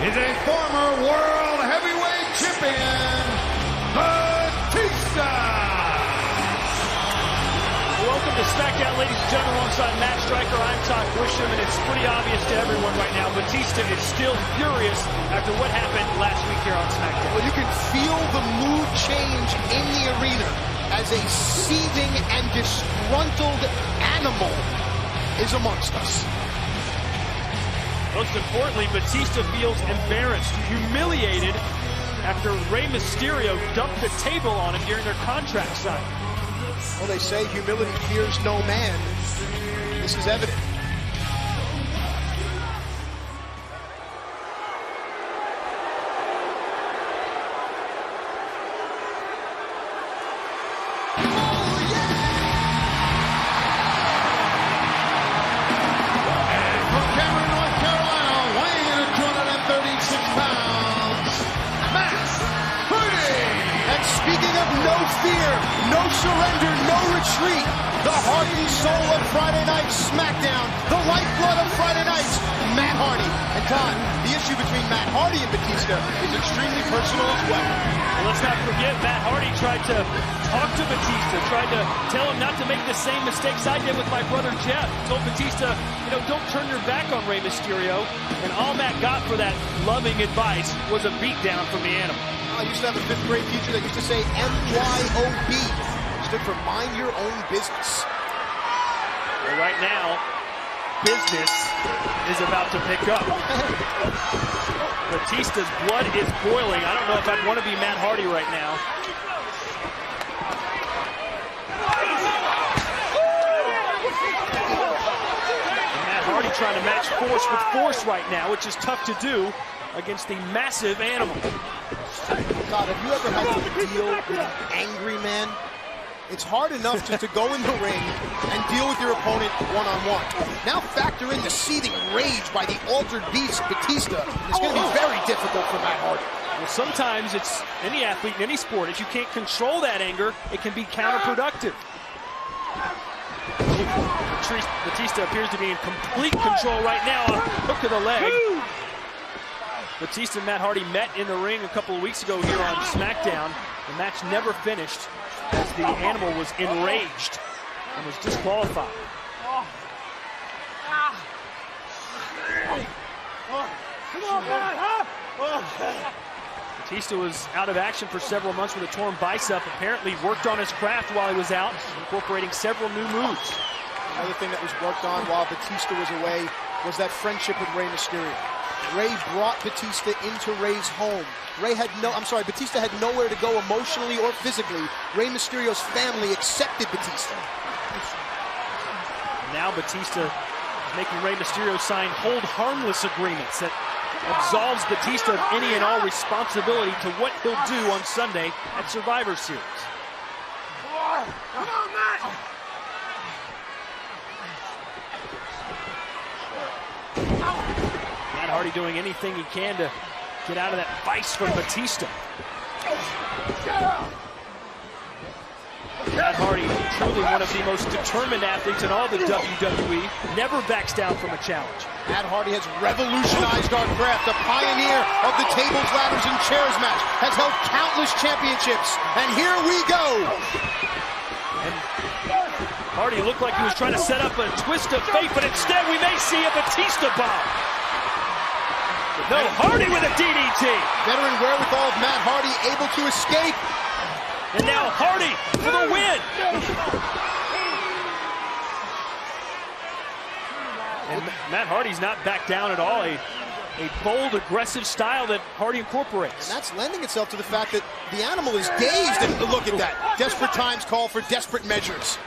is a former world heavyweight champion, Batista. Welcome to SmackDown, ladies and gentlemen, alongside Matt Striker. I'm Todd Busham, and it's pretty obvious to everyone right now, Batista is still furious after what happened last week here on SmackDown. Well, you can feel the mood change in the arena as a seething and disgruntled animal is amongst us. Most importantly, Batista feels embarrassed, humiliated after Rey Mysterio dumped the table on him during their contract signing. Well, they say humility fears no man. This is evident. No fear, no surrender, no retreat. The heart and soul of Friday Night SmackDown, the lifeblood of Friday nights, Matt Hardy. And Todd, the issue between Matt Hardy and Batista is extremely personal as well. Well, let's not forget, Matt Hardy tried to talk to Batista, tried to tell him not to make the same mistakes I did with my brother Jeff. Told Batista, don't turn your back on Rey Mysterio. And all Matt got for that loving advice was a beatdown from the animal. I used to have a fifth grade teacher that used to say MYOB, stood for mind your own business. Well, right now, business is about to pick up. Batista's blood is boiling. I don't know if I'd want to be Matt Hardy right now. And Matt Hardy trying to match force with force right now, which is tough to do against the massive animal. God, have you ever had to deal with an angry man? It's hard enough just to go in the ring and deal with your opponent one-on-one. Now factor in the seething rage by the altered beast, Batista. It's going to be very difficult for Matt Hardy. Well, sometimes it's any athlete in any sport. If you can't control that anger, it can be counterproductive. Batista appears to be in complete control right now. A hook of the leg. Batista and Matt Hardy met in the ring a couple of weeks ago here on SmackDown. The match never finished as the animal was enraged and was disqualified. Batista was out of action for several months with a torn bicep. Apparently worked on his craft while he was out, incorporating several new moves. Another thing that was worked on while Batista was away was that friendship with Rey Mysterio. Rey brought Batista into Rey's home. Batista had nowhere to go emotionally or physically. Rey Mysterio's family accepted Batista. Now Batista making Rey Mysterio sign hold harmless agreements that absolves Batista of any and all responsibility to what he'll do on Sunday at Survivor Series. Come on, Matt! Matt Hardy doing anything he can to get out of that vice from Batista. Matt Hardy, truly one of the most determined athletes in all the WWE, never backs down from a challenge. Matt Hardy has revolutionized our craft, a pioneer of the tables, ladders, and chairs match, has held countless championships, and here we go! And Hardy looked like he was trying to set up a twist of fate, but instead we may see a Batista bomb. No, Hardy with a DDT. Veteran wherewithal of Matt Hardy able to escape. And now Hardy for the win. And Matt Hardy's not back down at all. A bold, aggressive style that Hardy incorporates. And that's lending itself to the fact that the animal is dazed. And look at that. Desperate times call for desperate measures.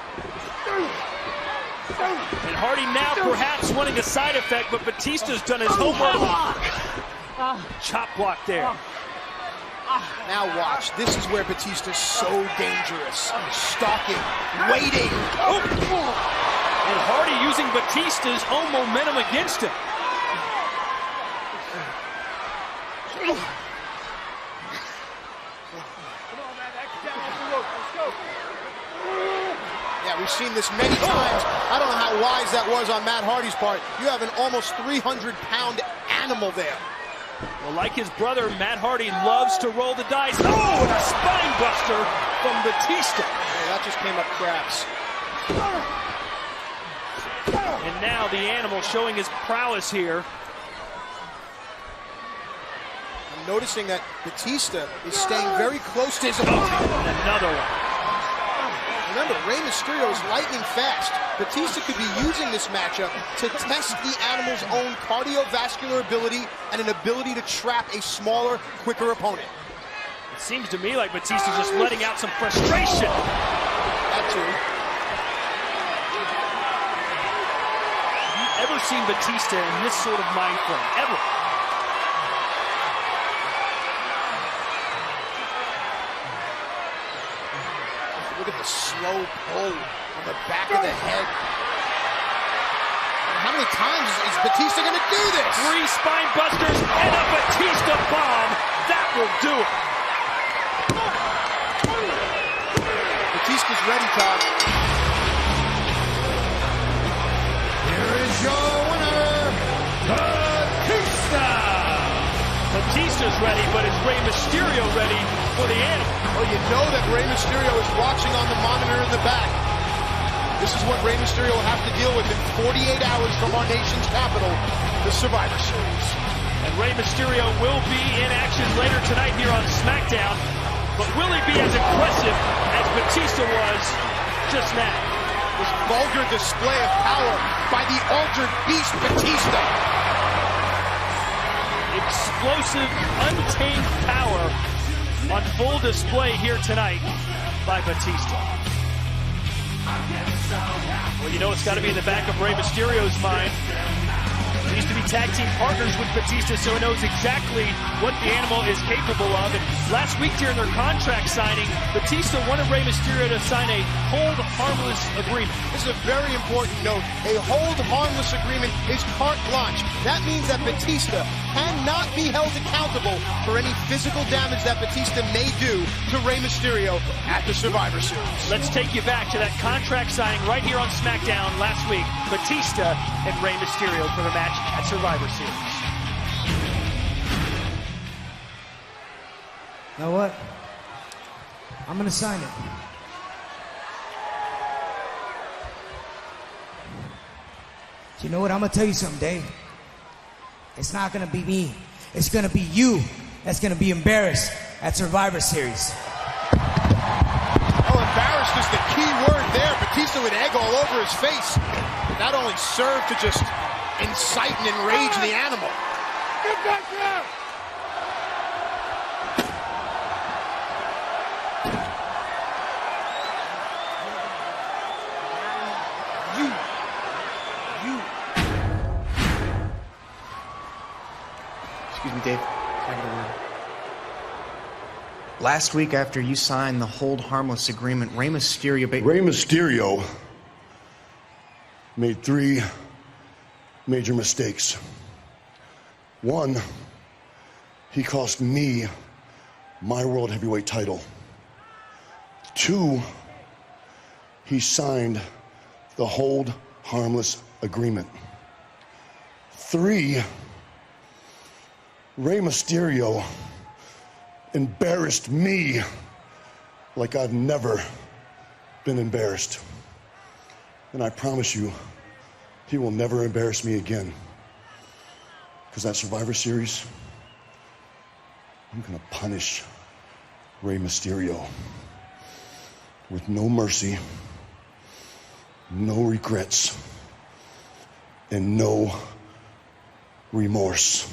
And Hardy now perhaps wanting a side effect, but Batista's done his homework. Chop block there. Now watch. This is where Batista's so dangerous. Stalking, waiting. Oh. And Hardy using Batista's own momentum against him. Yeah, we've seen this many times. I don't know how wise that was on Matt Hardy's part. You have an almost 300-pound animal there. Well, like his brother, Matt Hardy loves to roll the dice. Oh, and a spine buster from Batista. Yeah, that just came up cracks. And now the Animal showing his prowess here. I'm noticing that Batista is staying very close to his opponent. And another one. Remember, Rey Mysterio is lightning fast. Batista could be using this matchup to test the Animal's own cardiovascular ability and an ability to trap a smaller, quicker opponent. It seems to me like Batista's just letting out some frustration. That too. Ever seen Batista in this sort of mind frame? Ever? Look at the slow pull on the back of the head. How many times is Batista going to do this? 3 spine busters and a Batista bomb. That will do it. Batista's ready, Todd. Here is your winner, Batista! Batista's ready, but is Rey Mysterio ready for the Animal? Well, you know that Rey Mysterio is watching on the monitor in the back. This is what Rey Mysterio will have to deal with in 48 hours from our nation's capital, the Survivor Series. And Rey Mysterio will be in action later tonight here on SmackDown, but will he be as impressive as Batista was just now? This vulgar display of power by the altered beast Batista. Explosive, untamed power on full display here tonight by Batista. Well, you know it's got to be in the back of Rey Mysterio's mind. He used to be tag team partners with Batista, so he knows exactly what the Animal is capable of. And last week during their contract signing, Batista wanted Rey Mysterio to sign a hold harmless agreement. This is a very important note. A hold harmless agreement is carte blanche. That means that Batista cannot be held accountable for any physical damage that Batista may do to Rey Mysterio at the Survivor Series. Let's take you back to that contract signing right here on SmackDown last week. Batista and Rey Mysterio for the match at Survivor Series. You know what? I'm gonna sign it. You know what? I'm gonna tell you something, Dave. It's not gonna be me. It's gonna be you that's gonna be embarrassed at Survivor Series. Oh, embarrassed is the key word there. Batista with egg all over his face. Not only served to just incite and enrage the Animal. Get back there! Excuse me, Dave. Last week, after you signed the hold harmless agreement, Rey Mysterio made 3 major mistakes. 1, he cost me my World Heavyweight title. 2, he signed the hold harmless agreement. 3, Rey Mysterio embarrassed me like I've never been embarrassed. And I promise you, he will never embarrass me again. Because that Survivor Series, I'm gonna punish Rey Mysterio with no mercy, no regrets, and no remorse.